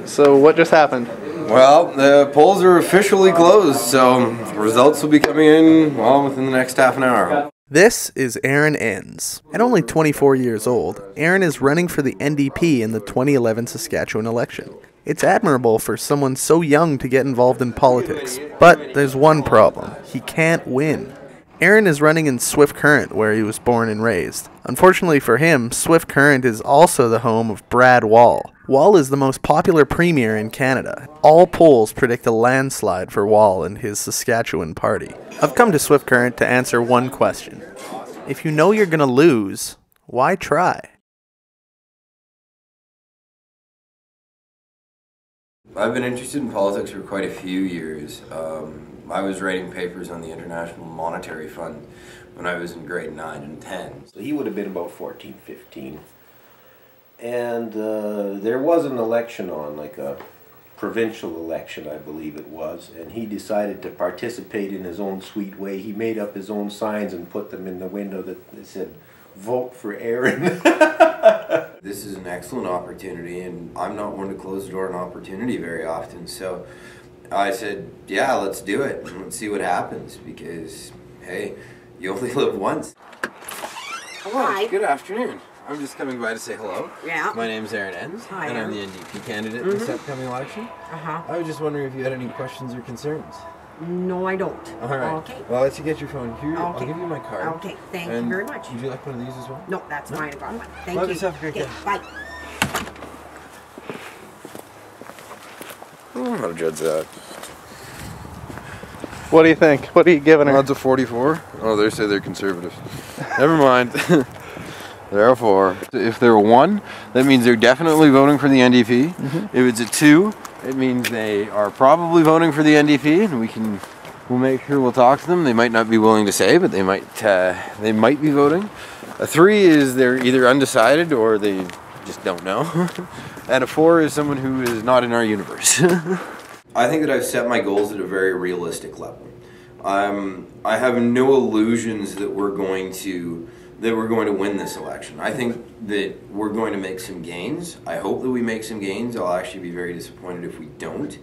So what just happened? Well, the polls are officially closed, so results will be coming in, well, within the next half an hour. This is Aaron Ens. At only 24 years old, Aaron is running for the NDP in the 2011 Saskatchewan election. It's admirable for someone so young to get involved in politics, but there's one problem. He can't win. Aaron is running in Swift Current, where he was born and raised. Unfortunately for him, Swift Current is also the home of Brad Wall. Wall is the most popular premier in Canada. All polls predict a landslide for Wall and his Saskatchewan party. I've come to Swift Current to answer one question. If you know you're going to lose, why try? I've been interested in politics for quite a few years. I was writing papers on the International Monetary Fund when I was in grade 9 and 10. So he would have been about 14, 15. And there was an election on, like a provincial election, I believe it was, and he decided to participate in his own sweet way. He made up his own signs and put them in the window that said, "Vote for Aaron." This is an excellent opportunity, and I'm not one to close the door on opportunity very often, so I said, yeah, let's do it, and let's see what happens, because, hey, you only live once. Hi. Good afternoon. I'm just coming by to say hello. Yeah. My name's Aaron Ens, Hi, and I'm Aaron. the NDP candidate in this upcoming election. I was just wondering if you had any questions or concerns. No, I don't. All right. Okay. Well, I'll let you get your phone here. I'll Okay. give you my card. Okay, thank you And very much. Would you like one of these as well? No, that's fine. I got one. Thank Love you. yourself. Have a great day. Bye. How dread's that? What do you think? What are you giving her? Odds of 44? Oh, they say they're conservative. Never mind. There are 4. If they're a 1, that means they're definitely voting for the NDP. If it's a 2, it means they are probably voting for the NDP, and we'll make sure we'll talk to them. They might not be willing to say, but they might be voting. A 3 is they're either undecided or they just don't know. And a 4 is someone who is not in our universe. I think that I've set my goals at a very realistic level. I have no illusions that we're going to win this election. I think that we're going to make some gains. I hope that we make some gains. I'll actually be very disappointed if we don't.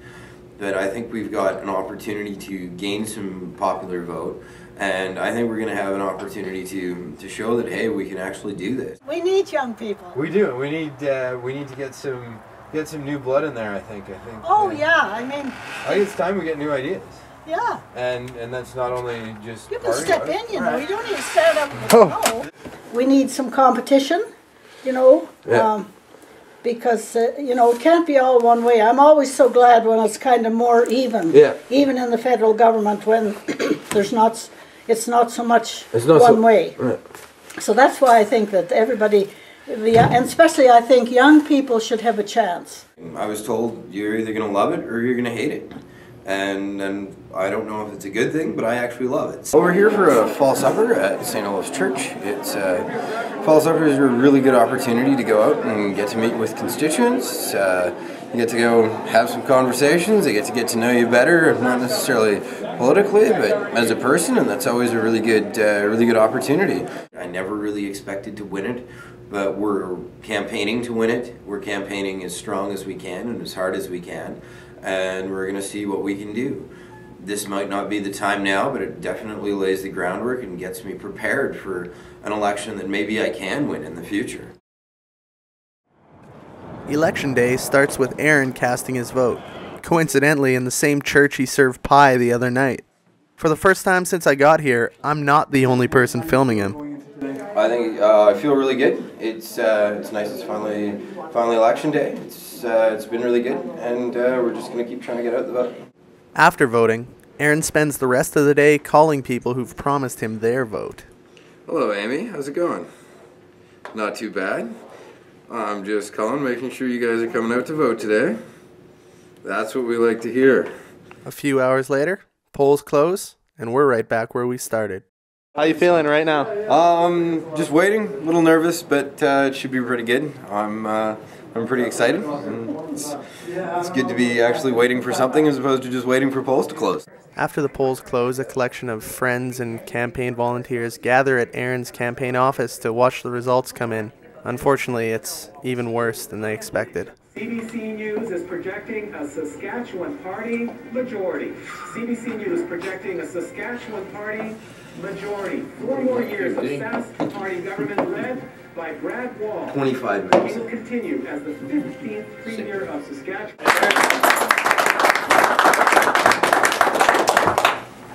But I think we've got an opportunity to gain some popular vote, and I think we're going to have an opportunity to show that, hey, we can actually do this. We need young people. We do. We need to get some new blood in there. I think. Oh yeah, I mean. I think it's time we get new ideas. Yeah. And that's not only just. You can step in, you know. You don't need to start up. No. We need some competition, you know. Yeah. Because you know, it can't be all one way. I'm always so glad when it's kind of more even. Yeah. Even in the federal government, when it's not so much one way. Right. So that's why I think that everybody, and especially I think young people should have a chance. I was told you're either going to love it or you're going to hate it. And I don't know if it's a good thing, but I actually love it. So we're here for a fall supper at St. Olaf's Church. Fall supper is a really good opportunity to go out and get to meet with constituents. You get to go have some conversations. They get to know you better, not necessarily politically, but as a person, and that's always a really good opportunity. I never really expected to win it, but we're campaigning to win it. We're campaigning as strong as we can and as hard as we can, and we're going to see what we can do. This might not be the time now, but it definitely lays the groundwork and gets me prepared for an election that maybe I can win in the future. Election day starts with Aaron casting his vote, coincidentally in the same church he served pie the other night. For the first time since I got here, I'm not the only person filming him. I think I feel really good. It's nice. It's finally election day. It's been really good, and we're just going to keep trying to get out the vote. After voting, Aaron spends the rest of the day calling people who've promised him their vote. Hello, Amy. How's it going? Not too bad. I'm just calling, making sure you guys are coming out to vote today. That's what we like to hear. A few hours later, polls close, and we're right back where we started. How you feeling right now? Just waiting. A little nervous, but it should be pretty good. I'm pretty excited. And it's good to be actually waiting for something as opposed to just waiting for polls to close. After the polls close, a collection of friends and campaign volunteers gather at Aaron's campaign office to watch the results come in. Unfortunately, it's even worse than they expected. CBC News is projecting a Saskatchewan party majority. CBC News projecting a Saskatchewan party majority. 4 more years of Sask party government led by Brad Wall. 25 He minutes. will continue as the 15th Premier of Saskatchewan.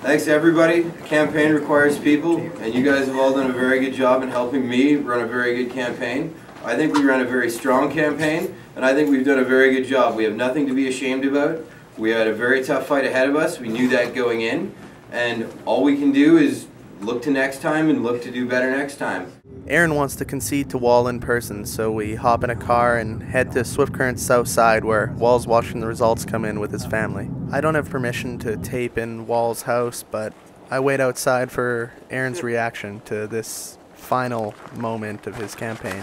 Thanks everybody. A campaign requires people, and you guys have all done a very good job in helping me run a very good campaign. I think we ran a very strong campaign, and I think we've done a very good job. We have nothing to be ashamed about. We had a very tough fight ahead of us. We knew that going in, and all we can do is look to next time and look to do better next time. Aaron wants to concede to Wall in person, so we hop in a car and head to Swift Current's south side where Wall's watching the results come in with his family. I don't have permission to tape in Wall's house, but I wait outside for Aaron's reaction to this final moment of his campaign.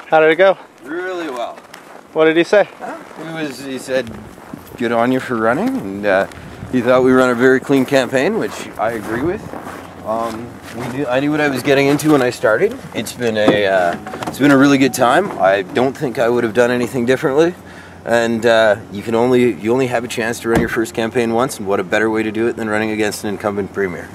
How did it go? Really well. What did he say? He said, good on you for running, and he thought we run a very clean campaign, which I agree with. I knew what I was getting into when I started. It's been a really good time. I don't think I would have done anything differently. And you only have a chance to run your first campaign once, and what a better way to do it than running against an incumbent premier.